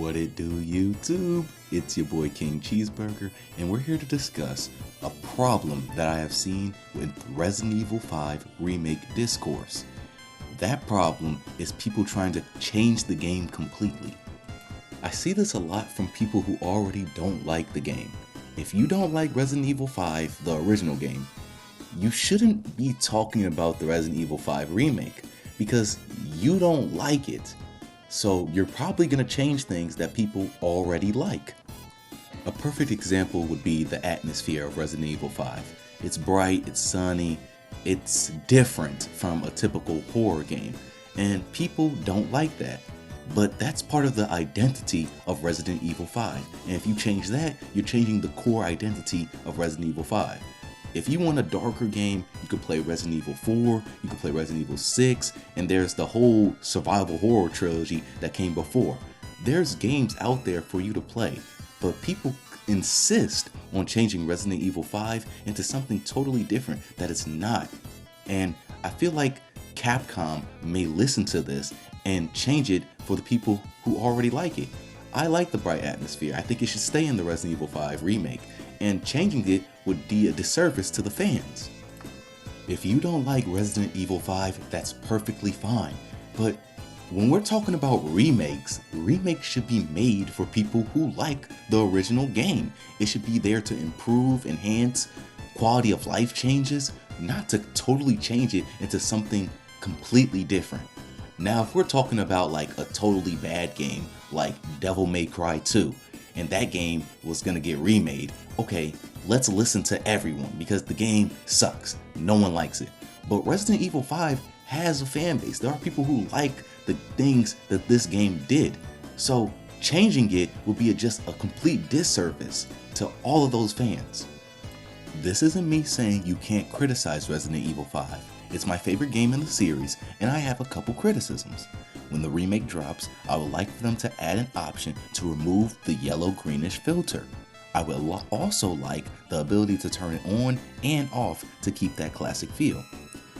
What it do, YouTube? It's your boy King Cheeseburger, and we're here to discuss a problem that I have seen with Resident Evil 5 Remake discourse. That problem is people trying to change the game completely. I see this a lot from people who already don't like the game. If you don't like Resident Evil 5, the original game, you shouldn't be talking about the Resident Evil 5 remake because you don't like it. So you're probably going to change things that people already like. A perfect example would be the atmosphere of Resident Evil 5. It's bright, it's sunny, it's different from a typical horror game, and people don't like that. But that's part of the identity of Resident Evil 5, and if you change that, you're changing the core identity of Resident Evil 5. If you want a darker game, you could play Resident Evil 4, you could play Resident Evil 6, and there's the whole survival horror trilogy that came before. There's games out there for you to play, but people insist on changing Resident Evil 5 into something totally different that it's not. And I feel like Capcom may listen to this and change it for the people who already like it. I like the bright atmosphere. I think it should stay in the Resident Evil 5 remake, and changing it would be a disservice to the fans. If you don't like Resident Evil 5, that's perfectly fine. But when we're talking about remakes should be made for people who like the original game. It should be there to improve, enhance, quality of life changes, not to totally change it into something completely different. Now, if we're talking about like a totally bad game like Devil May Cry 2, and that game was gonna get remade, okay, let's listen to everyone because the game sucks. No one likes it. But Resident Evil 5 has a fan base. There are people who like the things that this game did. So changing it would be just a complete disservice to all of those fans. This isn't me saying you can't criticize Resident Evil 5. It's my favorite game in the series, and I have a couple criticisms. When the remake drops, I would like for them to add an option to remove the yellow-greenish filter. I would also like the ability to turn it on and off to keep that classic feel.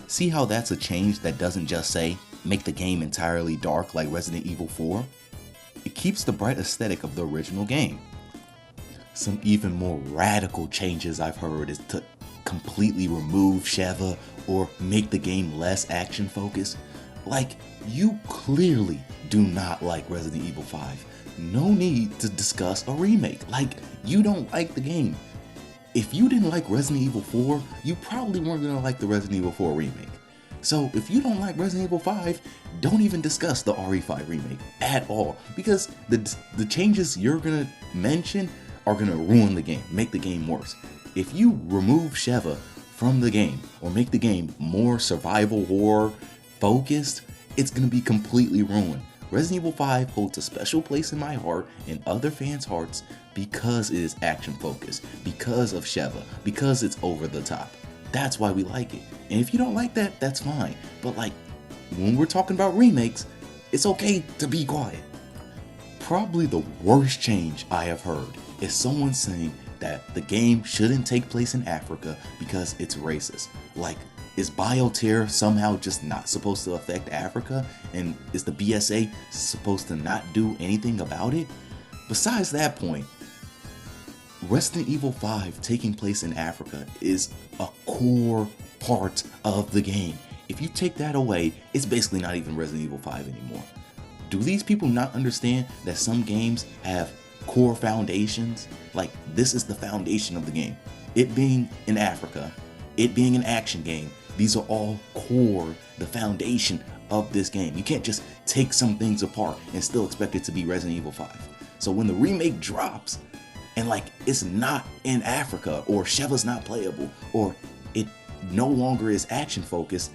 See how that's a change that doesn't just say, make the game entirely dark like Resident Evil 4? It keeps the bright aesthetic of the original game. Some even more radical changes I've heard is to completely remove Sheva or make the game less action focused. Like, you clearly do not like Resident Evil 5. No need to discuss a remake. Like, you don't like the game. If you didn't like Resident Evil 4, you probably weren't gonna like the Resident Evil 4 remake. So if you don't like Resident Evil 5, don't even discuss the RE5 remake at all, because the changes you're gonna mention are gonna ruin the game, make the game worse. If you remove Sheva from the game or make the game more survival horror focused, it's gonna be completely ruined. Resident Evil 5 holds a special place in my heart and other fans' hearts because it is action focused, because of Sheva, because it's over the top. That's why we like it. And if you don't like that, that's fine. But like, when we're talking about remakes, it's okay to be quiet. Probably the worst change I have heard is someone saying that the game shouldn't take place in Africa because it's racist. Like, is bioterror somehow just not supposed to affect Africa? And is the BSA supposed to not do anything about it? Besides that point, Resident Evil 5 taking place in Africa is a core part of the game. If you take that away, it's basically not even Resident Evil 5 anymore. Do these people not understand that some games have core foundations? Like, this is the foundation of the game. It being in Africa, it being an action game, these are all core, the foundation of this game. You can't just take some things apart and still expect it to be Resident Evil 5. So when the remake drops, and like it's not in Africa, or Sheva's not playable, or it no longer is action focused,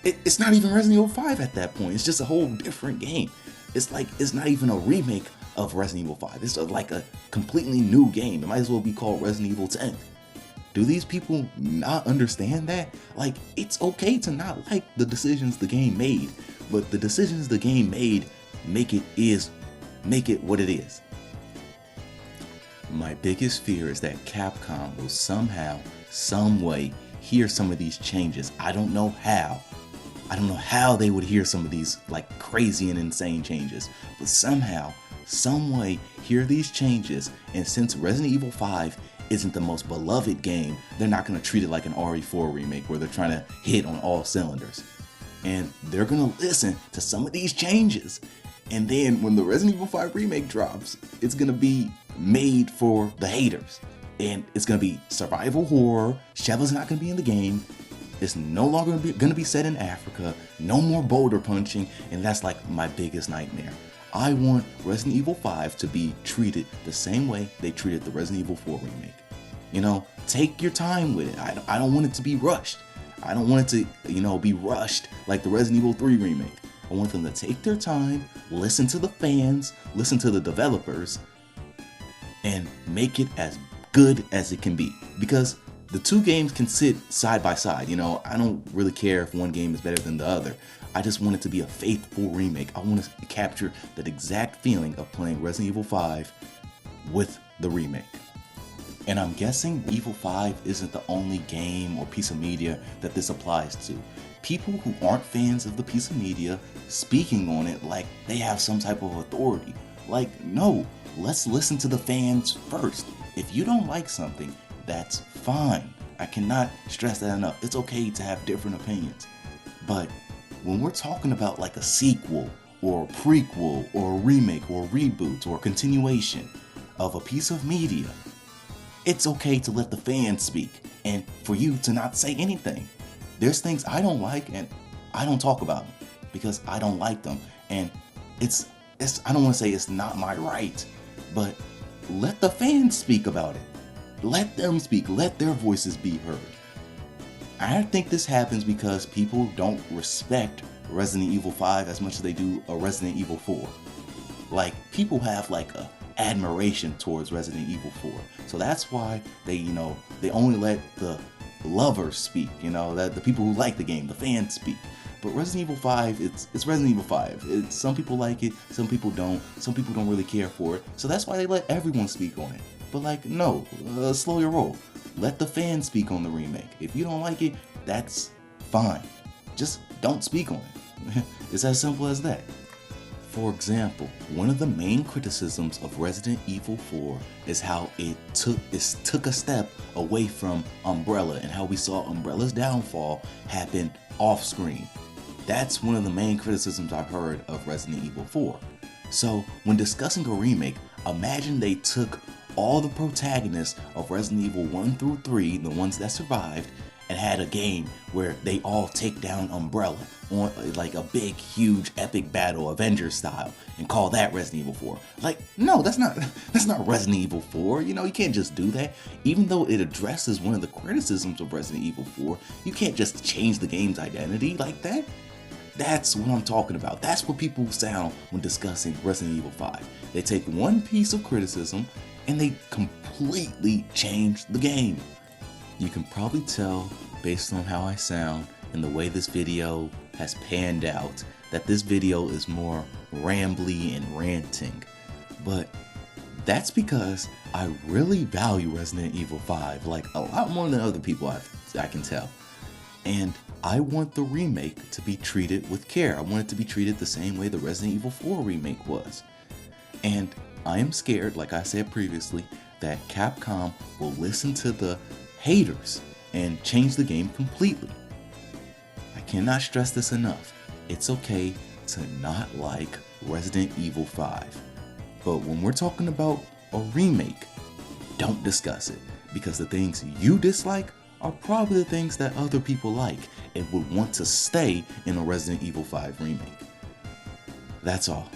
it's not even Resident Evil 5 at that point. It's just a whole different game. It's like, it's not even a remake of Resident Evil 5. It's like a completely new game. It might as well be called Resident Evil 10. Do these people not understand that? Like, it's okay to not like the decisions the game made, but the decisions the game made make it what it is. My biggest fear is that Capcom will somehow, some way, hear some of these changes. I don't know how. I don't know how they would hear some of these like crazy and insane changes, but somehow some way hear these changes, and since Resident Evil 5 isn't the most beloved game, they're not going to treat it like an RE4 remake where they're trying to hit on all cylinders. And they're going to listen to some of these changes. And then when the Resident Evil 5 remake drops, it's going to be made for the haters. And it's going to be survival horror. Sheva's not going to be in the game. It's no longer going to be set in Africa. No more boulder punching. And that's like my biggest nightmare. I want Resident Evil 5 to be treated the same way they treated the Resident Evil 4 remake. You know, take your time with it. I don't want it to be rushed. I don't want it to, be rushed like the Resident Evil 3 remake. I want them to take their time, listen to the fans, listen to the developers, and make it as good as it can be. Because the two games can sit side by side. I don't really care if one game is better than the other. I just want it to be a faithful remake. I want to capture that exact feeling of playing Resident Evil 5 with the remake. And I'm guessing Evil 5 isn't the only game or piece of media that this applies to. People who aren't fans of the piece of media speaking on it like they have some type of authority. Like, no, let's listen to the fans first. If you don't like something, that's fine. I cannot stress that enough. It's okay to have different opinions. But when we're talking about like a sequel or a prequel or a remake or a reboot or a continuation of a piece of media, it's okay to let the fans speak and for you to not say anything. There's things I don't like and I don't talk about them because I don't like them. And it's I don't want to say it's not my right, but let the fans speak about it. Let them speak. Let their voices be heard. I think this happens because people don't respect Resident Evil 5 as much as they do a Resident Evil 4. Like, people have like a admiration towards Resident Evil 4. So that's why they only let the lovers speak, that the people who like the game, the fans speak. But Resident Evil 5, it's Resident Evil 5. Some people like it, some people don't. Some people don't really care for it. So that's why they let everyone speak on it. But like, no, slow your roll. Let the fans speak on the remake. If you don't like it, that's fine. Just don't speak on it. It's as simple as that. For example, one of the main criticisms of Resident Evil 4 is how it took a step away from Umbrella and how we saw Umbrella's downfall happen off screen. That's one of the main criticisms I've heard of Resident Evil 4. So when discussing a remake, imagine they took all the protagonists of Resident Evil 1 through 3, the ones that survived, and had a game where they all take down Umbrella on like a big, huge, epic battle, Avengers style, and call that Resident Evil 4. Like, no, that's not Resident Evil 4. You can't just do that. Even though it addresses one of the criticisms of Resident Evil 4, you can't just change the game's identity like that. That's what I'm talking about. That's what people sound when discussing Resident Evil 5. They take one piece of criticism and they completely change the game. You can probably tell based on how I sound and the way this video has panned out that this video is more rambly and ranting. But that's because I really value Resident Evil 5 like a lot more than other people I can tell. And I want the remake to be treated with care. I want it to be treated the same way the Resident Evil 4 remake was. And I am scared, like I said previously, that Capcom will listen to the haters and change the game completely. I cannot stress this enough. It's okay to not like Resident Evil 5. But when we're talking about a remake, don't discuss it, because the things you dislike are probably the things that other people like and would want to stay in a Resident Evil 5 remake. That's all.